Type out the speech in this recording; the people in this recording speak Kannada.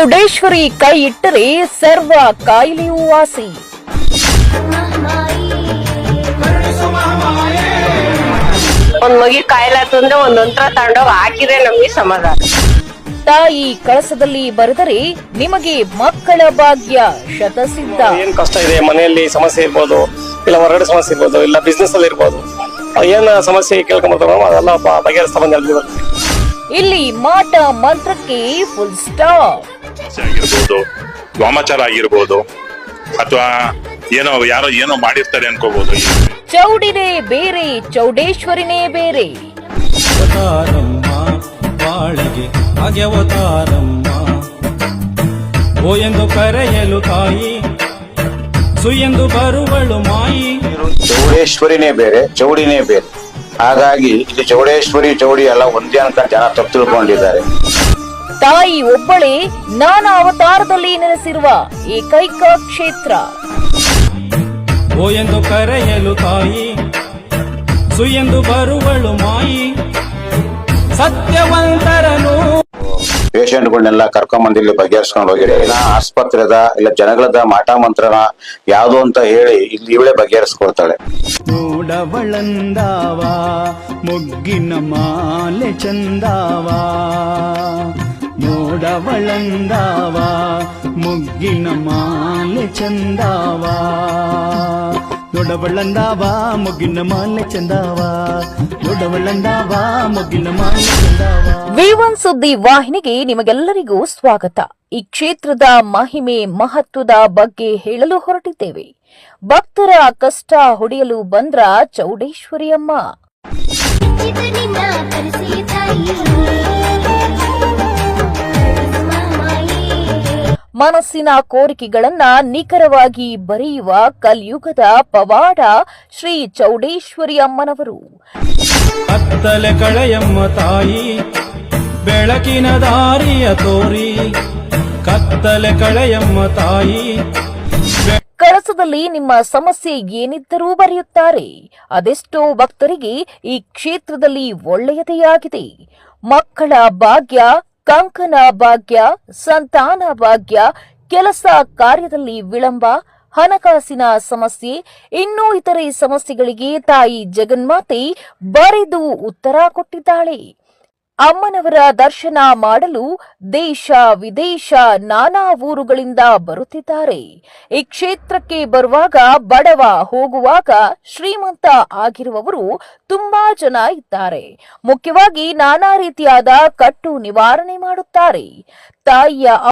ಚೌಡೇಶ್ವರಿ ಕೈ ಇಟ್ಟರೆ ಸರ್ವ ಕಾಯಿಲೆಯೂ ವಾಸಿ. ಒಂದ್ ಮಗಿ ಕಾಯಿಲಾತು ಅಂದ್ರೆ ಒಂದೊಂದ್ರ ತಗೊಂಡೋಗಿ ಹಾಕಿದ್ರೆ ನಮ್ಗೆ ಸಮಾಧಾನ. ತಾಯಿ ಕಳಸದಲ್ಲಿ ಬರೆದರೆ ನಿಮಗೆ ಮಕ್ಕಳ ಭಾಗ್ಯ ಶತಸಿದ್ಧ. ಏನ್ ಕಷ್ಟ ಇದೆ, ಮನೆಯಲ್ಲಿ ಸಮಸ್ಯೆ ಇರ್ಬೋದು, ಇಲ್ಲ ಹೊರಗಡೆ ಸಮಸ್ಯೆ ಇರ್ಬೋದು, ಇಲ್ಲ ಬಿಸ್ನೆಸ್ ಅಲ್ಲಿ ಇರ್ಬೋದು, ಏನ್ ಸಮಸ್ಯೆ ಕೇಳ್ಕೊಂಡ್ಬರ್ತಾವ ಅದೆಲ್ಲ ಬಗೆಹರಿಸ್ತಾ ಬಂದ. ಇಲ್ಲಿ ಮಾಟ ಮಂತ್ರಕ್ಕೆ ಫುಲ್ ಸ್ಟಾಪ್. ಆಗಿರ್ಬೋದು, ವಾಮಾಚಾರ ಆಗಿರ್ಬೋದು, ಅಥವಾ ಯಾರೋ ಏನೋ ಮಾಡಿರ್ತಾರೆ ಅನ್ಕೋಬಹುದು. ಚೌಡಿನೇ ಬೇರೆ, ಚೌಡೇಶ್ವರಿನೇ ಬೇರೆ. ಬಾಳಿಗೆ ಅಗೆವತಾರಮ್ಮ ಓ ಎಂದು ಕರೆಯಲು ತಾಯಿ, ಸುಯೆಂದು ಬರುವಳು ಮಾಯಿ. ಚೌಡೇಶ್ವರಿನೇ ಬೇರೆ, ಚೌಡಿನೇ ಬೇರೆ. ಹಾಗಾಗಿ ಇಲ್ಲಿ ಚೌಡೇಶ್ವರಿ ಚೌಡಿ ಎಲ್ಲ ಒಂದೇ ಅಂತ ಜನ ತಪ್ಪು ತಿಳ್ಕೊಂಡಿದ್ದಾರೆ. ತಾಯಿ ಒಬ್ಬಳೇ ನಾನಾ ಅವತಾರದಲ್ಲಿ ನೆಲೆಸಿರುವ ಏಕೈಕ ಕ್ಷೇತ್ರ. ಓ ಎಂದು ಕರೆಯಲು ತಾಯಿ, ಸುಯೆಂದು ಬರುವಳು ಮಾಯಿ. ಸತ್ಯವಂತರನು ಪೇಷಂಟ್ಗಳನ್ನೆಲ್ಲ ಕರ್ಕೊಂಡ್ ಇಲ್ಲಿ ಬಗೆಹರಿಸ್ಕೊಂಡು ಹೋಗಿರಿ. ಆಸ್ಪತ್ರೆದ ಇಲ್ಲ ಜನಗಳದ ಮಾಟ ಮಂತ್ರನ ಯಾವ್ದು ಅಂತ ಹೇಳಿ ಇಲ್ಲಿ ಇವಳೆ ಬಗೆಹರಿಸ್ಕೊಳ್ತಾಳೆ. ನೋಡವಳಂದಾವ ಮುಗ್ಗಿನ ಮಾಲೆ ಚಂದಾವ, ನೋಡವಳಂದಾವ ಮುಗ್ಗಿನ ಮಾಲೆ ಚಂದಾವ, ನೋಡವಳಂದಾವ ಮುಗ್ಗಿನ ಮಾಲೆ ಚಂದಾವ, ನೋಡವಳಂದಾವ ಮುಗ್ಗಿನ ಮಾಲೆ ಚಂದಾವ. V1 ಸುದ್ದಿ ವಾಹಿನಿಗೆ ನಿಮಗೆಲ್ಲರಿಗೂ ಸ್ವಾಗತ. ಈ ಕ್ಷೇತ್ರದ ಮಹಿಮೆ ಮಹತ್ವದ ಬಗ್ಗೆ ಹೇಳಲು ಹೊರಟಿದ್ದೇವೆ. ಭಕ್ತರ ಕಷ್ಟ ಹೊಡೆಯಲು ಬಂದ್ರ ಚೌಡೇಶ್ವರಿ ಅಮ್ಮ. ಮನಸ್ಸಿನ ಕೋರಿಕೆಗಳನ್ನ ನಿಖರವಾಗಿ ಬರೆಯುವ ಕಲಿಯುಗದ ಪವಾಡ ಶ್ರೀ ಚೌಡೇಶ್ವರಿ ಅಮ್ಮನವರು. ಕತ್ತಲೆ ಕಳೆಯಮ್ಮ ತಾಯಿ, ಬೆಳಕಿನ ದಾರಿಯ ತೋರಿ, ಕತ್ತಲೆ ಕಳೆಯಮ್ಮ ತಾಯಿ. ಕಳಸದಲ್ಲಿ ನಿಮ್ಮ ಸಮಸ್ಯೆ ಏನಿದ್ದರೂ ಬರೆಯುತ್ತಾರೆ. ಅದೆಷ್ಟೋ ಭಕ್ತರಿಗೆ ಈ ಕ್ಷೇತ್ರದಲ್ಲಿ ಒಳ್ಳೆಯದೇ ಆಗಿದೆ. ಮಕ್ಕಳ ಭಾಗ್ಯ, ಕಂಕನ ಭಾಗ್ಯ, ಸಂತಾನ ಭಾಗ್ಯ, ಕೆಲಸ ಕಾರ್ಯದಲ್ಲಿ ವಿಳಂಬ, ಹಣಕಾಸಿನ ಸಮಸ್ಯೆ, ಇನ್ನೂ ಇತರೆ ಸಮಸ್ಯೆಗಳಿಗೆ ತಾಯಿ ಜಗನ್ಮಾತೆ ಬರೆದು ಉತ್ತರ ಕೊಟ್ಟಿದ್ದಾಳೆ. ಅಮ್ಮನವರ ದರ್ಶನ ಮಾಡಲು ದೇಶ ವಿದೇಶ ನಾನಾ ಊರುಗಳಿಂದ ಬರುತ್ತಿದ್ದಾರೆ. ಈ ಕ್ಷೇತ್ರಕ್ಕೆ ಬರುವಾಗ ಬಡವ, ಹೋಗುವಾಗ ಶ್ರೀಮಂತ ಆಗಿರುವವರು ತುಂಬಾ ಜನ ಇದ್ದಾರೆ. ಮುಖ್ಯವಾಗಿ ನಾನಾ ರೀತಿಯಾದ ಕಟ್ಟು ನಿವಾರಣೆ ಮಾಡುತ್ತಾರೆ. ತಾಯಿಯ